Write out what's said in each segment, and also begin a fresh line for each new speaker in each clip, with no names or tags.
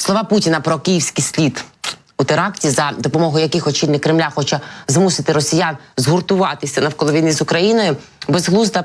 Слова Путіна про київський слід у теракті, за допомогою яких очільник Кремля хоче змусити росіян згуртуватися навколо війни з Україною, безглузда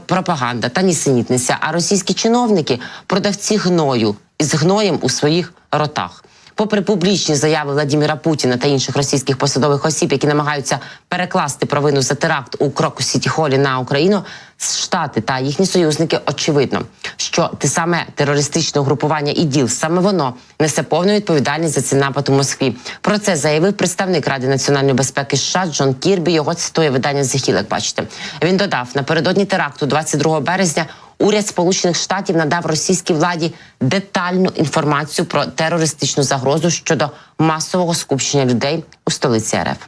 пропаганда та нісенітниця, а російські чиновники – продавці гною із гноєм у своїх ротах. Попри публічні заяви Владимира Путіна та інших російських посадових осіб, які намагаються перекласти провину за теракт у Крокус-Сіті-Холі на Україну, Штати та їхні союзники очевидно, що те саме терористичне угрупування ІДІЛ, саме воно несе повну відповідальність за цей напад у Москві. Про це заявив представник Ради національної безпеки США Джон Кірбі. Його цитує видання The Hill, як бачите. Він додав, напередодні теракту 22 березня уряд Сполучених Штатів надав російській владі детальну інформацію про терористичну загрозу щодо масового скупчення людей у столиці РФ.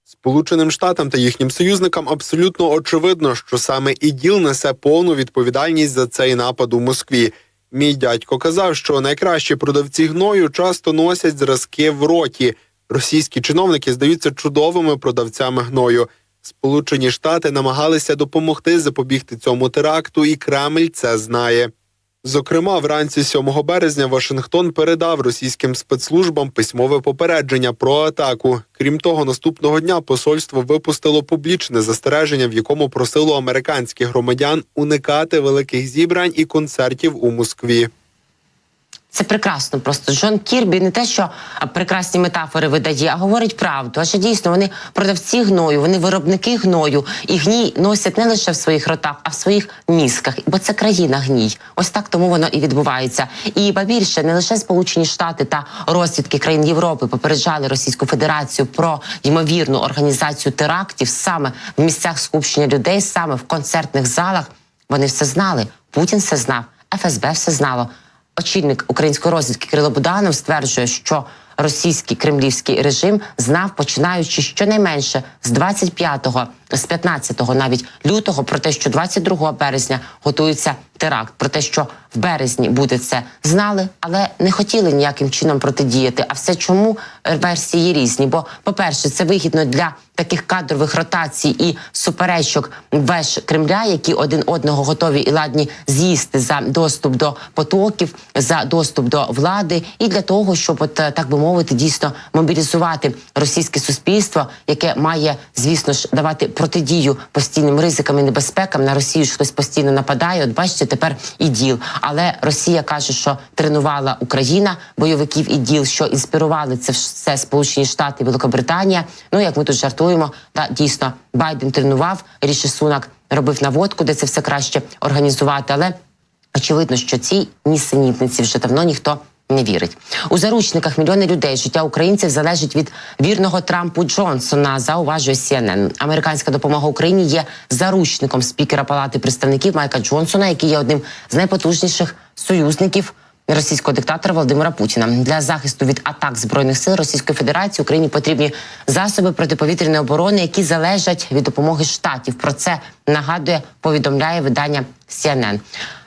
Сполученим Штатам та їхнім союзникам абсолютно очевидно, що саме ІДІЛ несе повну відповідальність за цей напад у Москві. Мій дядько казав, що найкращі продавці гною часто носять зразки в роті. Російські чиновники здаються чудовими продавцями гною. Сполучені Штати намагалися допомогти запобігти цьому теракту, і Кремль це знає. Зокрема, вранці 7 березня Вашингтон передав російським спецслужбам письмове попередження про атаку. Крім того, наступного дня посольство випустило публічне застереження, в якому просило американських громадян уникати великих зібрань і концертів у Москві.
Це прекрасно просто. Джон Кірбі не те, що прекрасні метафори видає, а говорить правду. Адже дійсно вони продавці гною, вони виробники гною. І гній носять не лише в своїх ротах, а в своїх мізках. Бо це країна гній. Ось так тому воно і відбувається. І ба більше, не лише Сполучені Штати та розвідки країн Європи попереджали Російську Федерацію про ймовірну організацію терактів саме в місцях скупчення людей, саме в концертних залах. Вони все знали. Путін все знав, ФСБ все знало. Очільник української розвідки Кирило Буданов стверджує, що російський кремлівський режим знав, починаючи щонайменше з 25-го, з 15-го навіть лютого, про те, що 22 березня готується теракт, про те, що в березні буде це, знали, але не хотіли ніяким чином протидіяти. А все чому? Версії різні. Бо, по-перше, це вигідно для таких кадрових ротацій і суперечок веж Кремля, які один одного готові і ладні з'їсти за доступ до потоків, за доступ до влади, і для того, щоб, от, так би мовити, дійсно мобілізувати російське суспільство, яке має, звісно ж, давати протидію постійним ризикам і небезпекам. На Росію ж хтось постійно нападає. От бачите, тепер ІДІЛ. Але Росія каже, що тренувала Україна бойовиків ІДІЛ, що інспірували це все Сполучені Штати і Великобританія. Ну, як ми тут жартуємо, та дійсно Байден тренував, Ріші Сунак робив наводку, де це все краще організувати. Але очевидно, що цій нісенітниці вже давно ніхто не вірить. У заручниках мільйони людей. Життя українців залежить від вірного Трампу Джонсона, зауважує CNN. Американська допомога Україні є заручником спікера Палати представників Майка Джонсона, який є одним з найпотужніших союзників російського диктатора Володимира Путіна. Для захисту від атак Збройних сил Російської Федерації Україні потрібні засоби протиповітряної оборони, які залежать від допомоги Штатів. Про це нагадує, повідомляє видання CNN.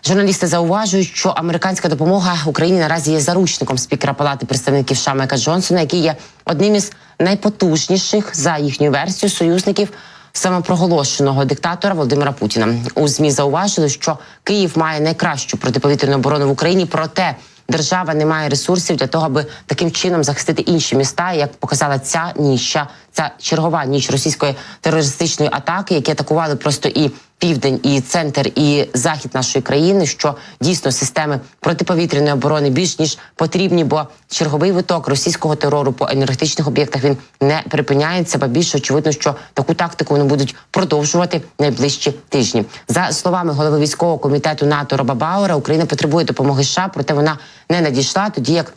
Журналісти зауважують, що американська допомога Україні наразі є заручником спікера Палати представників США Майка Джонсона, який є одним із найпотужніших, за їхньою версією, союзників самопроголошеного диктатора Володимира Путіна. У ЗМІ зауважили, що Київ має найкращу протиповітряну оборону в Україні, проте держава не має ресурсів для того, аби таким чином захистити інші міста. Як показала ця ніч, ця чергова ніч російської терористичної атаки, які атакували просто і південь, і центр, і захід нашої країни, що дійсно системи протиповітряної оборони більш ніж потрібні, бо черговий виток російського терору по енергетичних об'єктах він не припиняється, ба більше очевидно, що таку тактику вони будуть продовжувати найближчі тижні. За словами голови військового комітету НАТО Роба Бауера, Україна потребує допомоги США, проте вона не надійшла, тоді як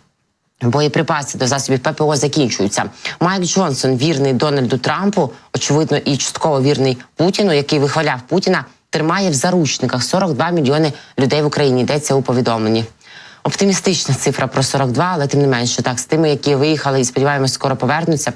боєприпаси до засобів ППО закінчуються. Майк Джонсон, вірний Дональду Трампу, очевидно, і частково вірний Путіну, який вихваляв Путіна, тримає в заручниках 42 мільйони людей в Україні, йдеться у повідомленні. Оптимістична цифра про 42, але тим не менше, так, з тими, які виїхали і, сподіваємось, скоро повернуться.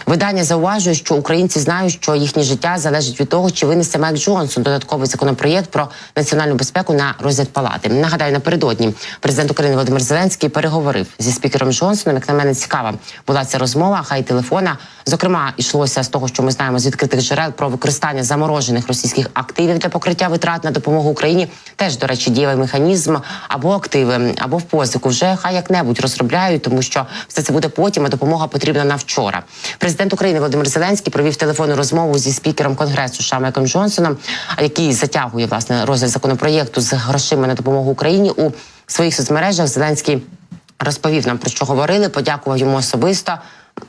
Видання зауважує, що українці знають, що їхнє життя залежить від того, чи винесе Майк Джонсон додатковий законопроєкт про національну безпеку на розгляд Палати. Нагадаю, напередодні президент України Володимир Зеленський переговорив зі спікером Джонсоном. Як на мене, цікава була ця розмова, хай телефона. Зокрема, йшлося з того, що ми знаємо з відкритих джерел про використання заморожених російських активів для покриття витрат на допомогу Україні. Теж, до речі, дієвий механізм або активи, або в позику. Вже хай як-небудь розробляють, тому що все це буде потім, а допомога потрібна на вчора. Президент України Володимир Зеленський провів телефонну розмову зі спікером Конгресу США Майком Джонсоном, який затягує, власне, розгляд законопроєкту з грошима на допомогу Україні. У своїх соцмережах Зеленський розповів нам, про що говорили, подякував йому особисто.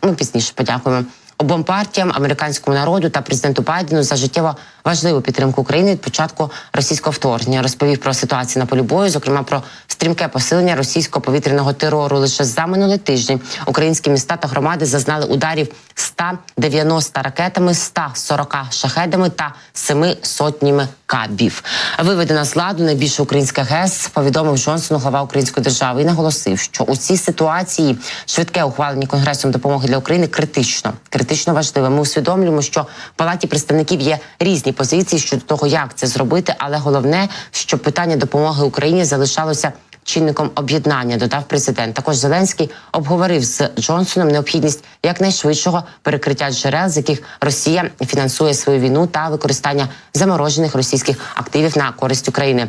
Ми пізніше подякуємо обом партіям, американському народу та президенту Байдену за життєво важливу підтримку України від початку російського вторгнення. Розповів про ситуацію на полі бою, зокрема про стрімке посилення російського повітряного терору. Лише за минулий тиждень українські міста та громади зазнали ударів 190 ракетами, 140 шахедами та 7 сотнями кабів. Виведена з ладу найбільша українська ГЕС, повідомив Джонсону глава української держави, і наголосив, що у цій ситуації швидке ухвалення Конгресом допомоги для України критично важливе. Ми усвідомлюємо, що в Палаті представників є різні позиції щодо того, як це зробити, але головне, щоб питання допомоги Україні залишалося чинником об'єднання, додав президент. Також Зеленський обговорив з Джонсоном необхідність якнайшвидшого перекриття джерел, з яких Росія фінансує свою війну, та використання заморожених російських активів на користь України.